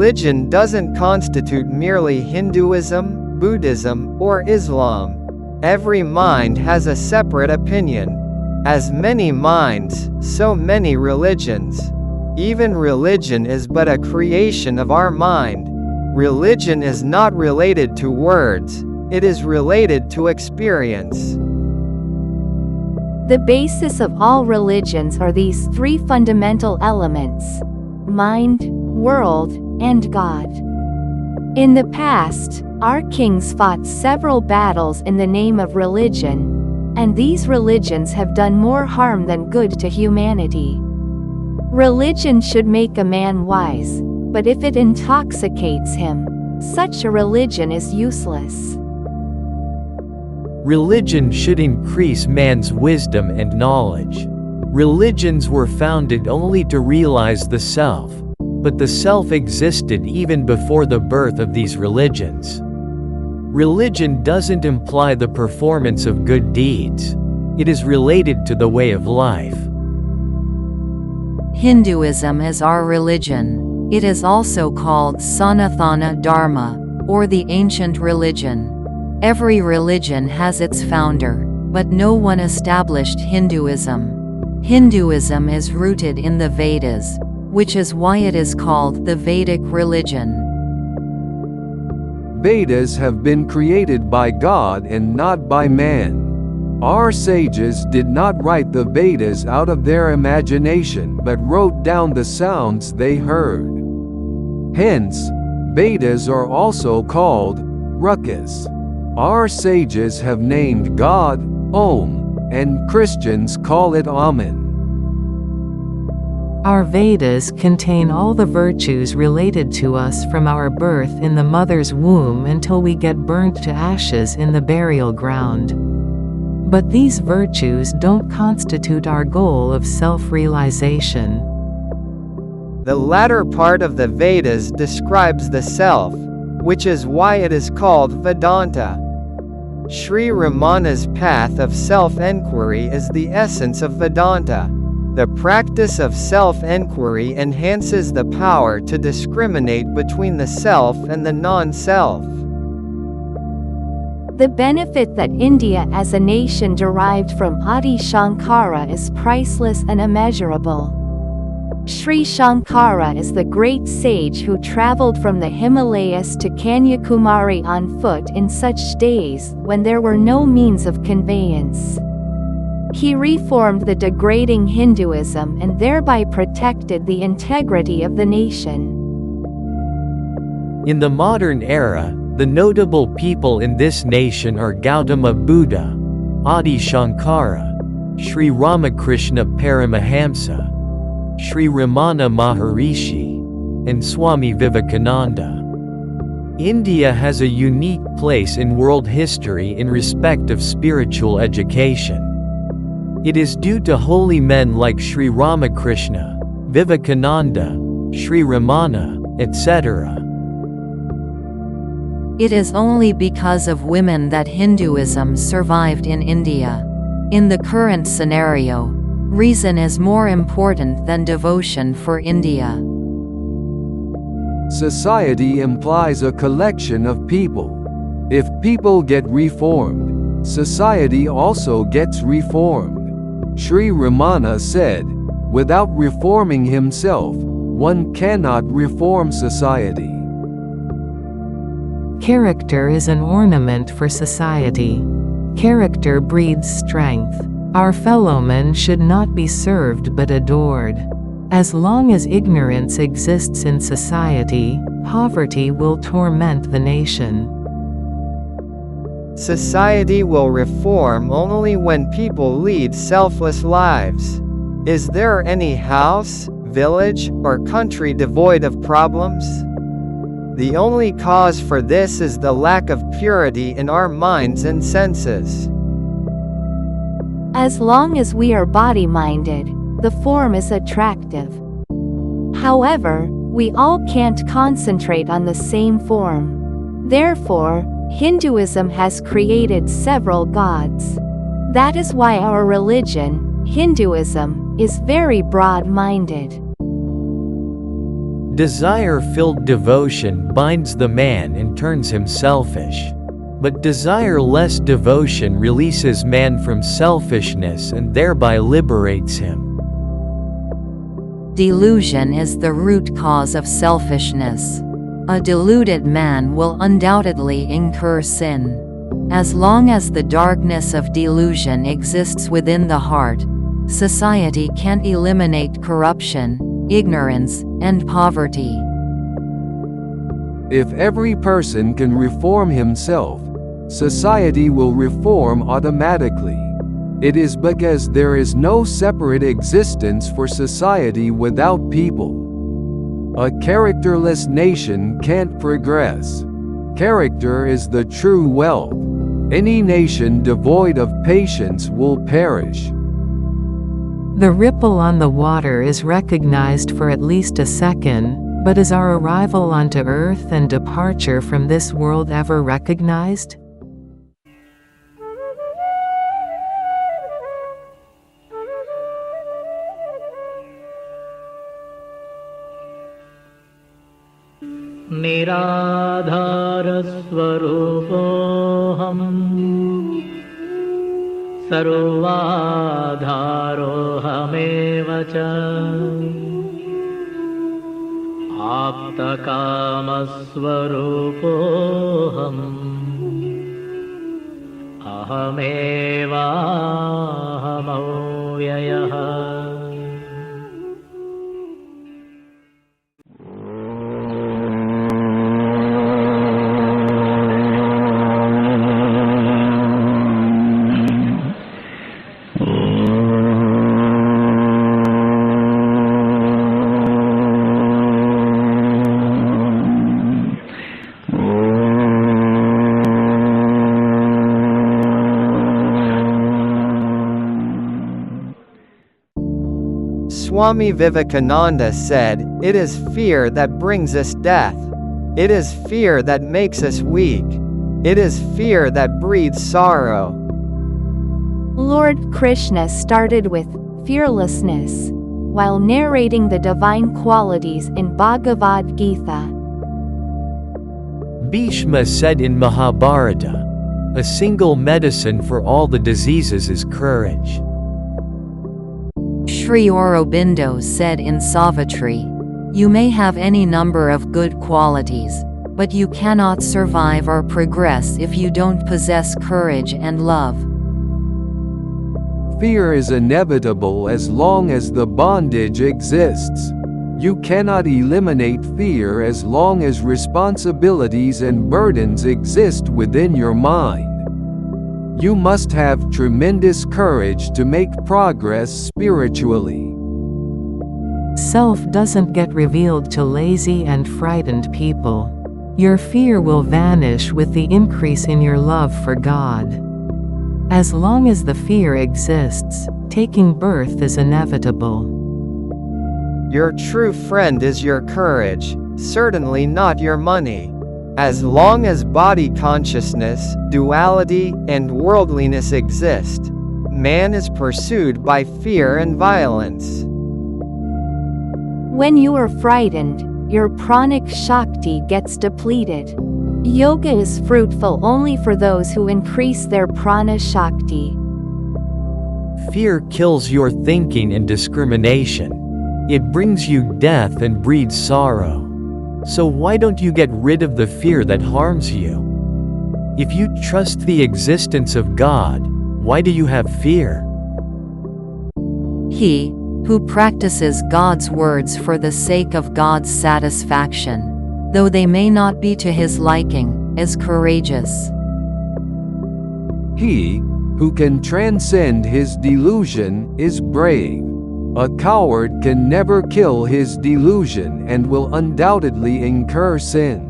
religion doesn't constitute merely Hinduism, Buddhism, or Islam. Every mind has a separate opinion. As many minds, so many religions. Even religion is but a creation of our mind. Religion is not related to words, it is related to experience. The basis of all religions are these three fundamental elements: mind, world, and God. In the past, our kings fought several battles in the name of religion, and these religions have done more harm than good to humanity. Religion should make a man wise, but if it intoxicates him, such a religion is useless. Religion should increase man's wisdom and knowledge. Religions were founded only to realize the self, but the self existed even before the birth of these religions. Religion doesn't imply the performance of good deeds. It is related to the way of life. Hinduism is our religion. It is also called Sanatana Dharma, or the ancient religion. Every religion has its founder, but no one established Hinduism. Hinduism is rooted in the Vedas, which is why it is called the Vedic religion. Vedas have been created by God and not by man. Our sages did not write the Vedas out of their imagination but wrote down the sounds they heard. Hence, Vedas are also called rukas. Our sages have named God Om, and Christians call it Amen. Our Vedas contain all the virtues related to us from our birth in the mother's womb until we get burnt to ashes in the burial ground. But these virtues don't constitute our goal of self-realization. The latter part of the Vedas describes the self, which is why it is called Vedanta. Sri Ramana's path of self-enquiry is the essence of Vedanta. The practice of self-enquiry enhances the power to discriminate between the self and the non-self. The benefit that India as a nation derived from Adi Shankara is priceless and immeasurable. Sri Shankara is the great sage who traveled from the Himalayas to Kanyakumari on foot in such days when there were no means of conveyance. He reformed the degrading Hinduism and thereby protected the integrity of the nation. In the modern era, the notable people in this nation are Gautama Buddha, Adi Shankara, Sri Ramakrishna Paramahamsa, Sri Ramana Maharishi, and Swami Vivekananda. India has a unique place in world history in respect of spiritual education. It is due to holy men like Sri Ramakrishna, Vivekananda, Sri Ramana, etc. It is only because of women that Hinduism survived in India. In the current scenario, reason is more important than devotion for India. Society implies a collection of people. If people get reformed, society also gets reformed. Sri Ramana said, "Without reforming himself, one cannot reform society." Character is an ornament for society. Character breeds strength. Our fellowmen should not be served but adored. As long as ignorance exists in society, poverty will torment the nation. Society will reform only when people lead selfless lives. Is there any house, village, or country devoid of problems? The only cause for this is the lack of purity in our minds and senses. As long as we are body-minded, the form is attractive. However, we all can't concentrate on the same form. Therefore, Hinduism has created several gods. That is why our religion, Hinduism, is very broad-minded. Desire-filled devotion binds the man and turns him selfish. But desire-less devotion releases man from selfishness and thereby liberates him. Delusion is the root cause of selfishness. A deluded man will undoubtedly incur sin. As long as the darkness of delusion exists within the heart, society can't eliminate corruption, ignorance, and poverty. If every person can reform himself, society will reform automatically. It is because there is no separate existence for society without people. A characterless nation can't progress. Character is the true wealth. Any nation devoid of patience will perish. The ripple on the water is recognized for at least a second, but is our arrival onto Earth and departure from this world ever recognized? निराधारस्वरूपोऽहम् सर्वाधारोऽहमेव च आप्तकामस्वरूपोऽहम् अहमेवाहमव्ययः। Swami Vivekananda said, "It is fear that brings us death. It is fear that makes us weak. It is fear that breeds sorrow." Lord Krishna started with fearlessness while narrating the divine qualities in Bhagavad Gita. Bhishma said in Mahabharata, "A single medicine for all the diseases is courage." Sri Aurobindo said in Savitri, "You may have any number of good qualities, but you cannot survive or progress if you don't possess courage and love." Fear is inevitable as long as the bondage exists. You cannot eliminate fear as long as responsibilities and burdens exist within your mind. You must have tremendous courage to make progress spiritually. Self doesn't get revealed to lazy and frightened people. Your fear will vanish with the increase in your love for God. As long as the fear exists, taking birth is inevitable. Your true friend is your courage, certainly not your money. As long as body consciousness, duality, and worldliness exist, man is pursued by fear and violence. When you are frightened, your pranic shakti gets depleted. Yoga is fruitful only for those who increase their prana shakti. Fear kills your thinking and discrimination. It brings you death and breeds sorrow. So why don't you get rid of the fear that harms you? If you trust the existence of God, why do you have fear? He who practices God's words for the sake of God's satisfaction, though they may not be to his liking, is courageous. He who can transcend his delusion is brave. A coward can never kill his delusion and will undoubtedly incur sin.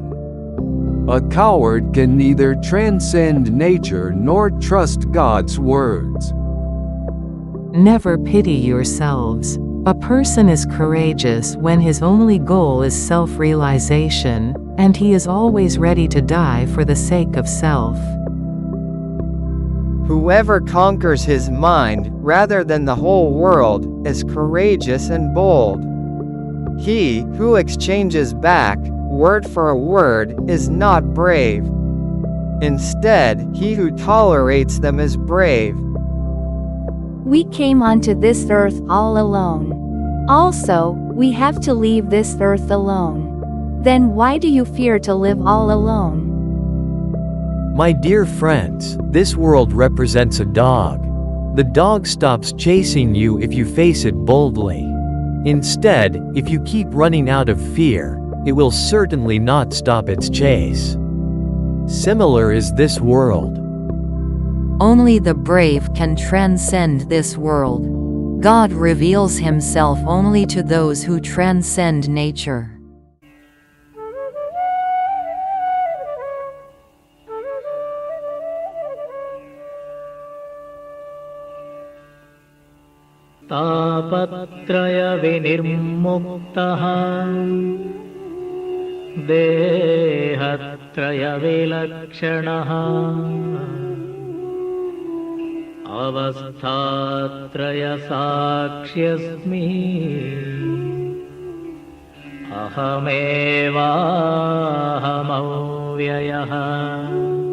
A coward can neither transcend nature nor trust God's words. Never pity yourselves. A person is courageous when his only goal is self-realization, and he is always ready to die for the sake of self. Whoever conquers his mind, rather than the whole world, is courageous and bold. He who exchanges back, word for word, is not brave. Instead, he who tolerates them is brave. We came onto this earth all alone. Also, we have to leave this earth alone. Then why do you fear to live all alone? My dear friends, this world represents a dog. The dog stops chasing you if you face it boldly. Instead, if you keep running out of fear, it will certainly not stop its chase. Similar is this world. Only the brave can transcend this world. God reveals himself only to those who transcend nature. तापत्रयविनिर्मुक्तः देहत्रयविलक्षणः अवस्थात्रयसाक्ष्यस्मि अहमेवाहमव्ययः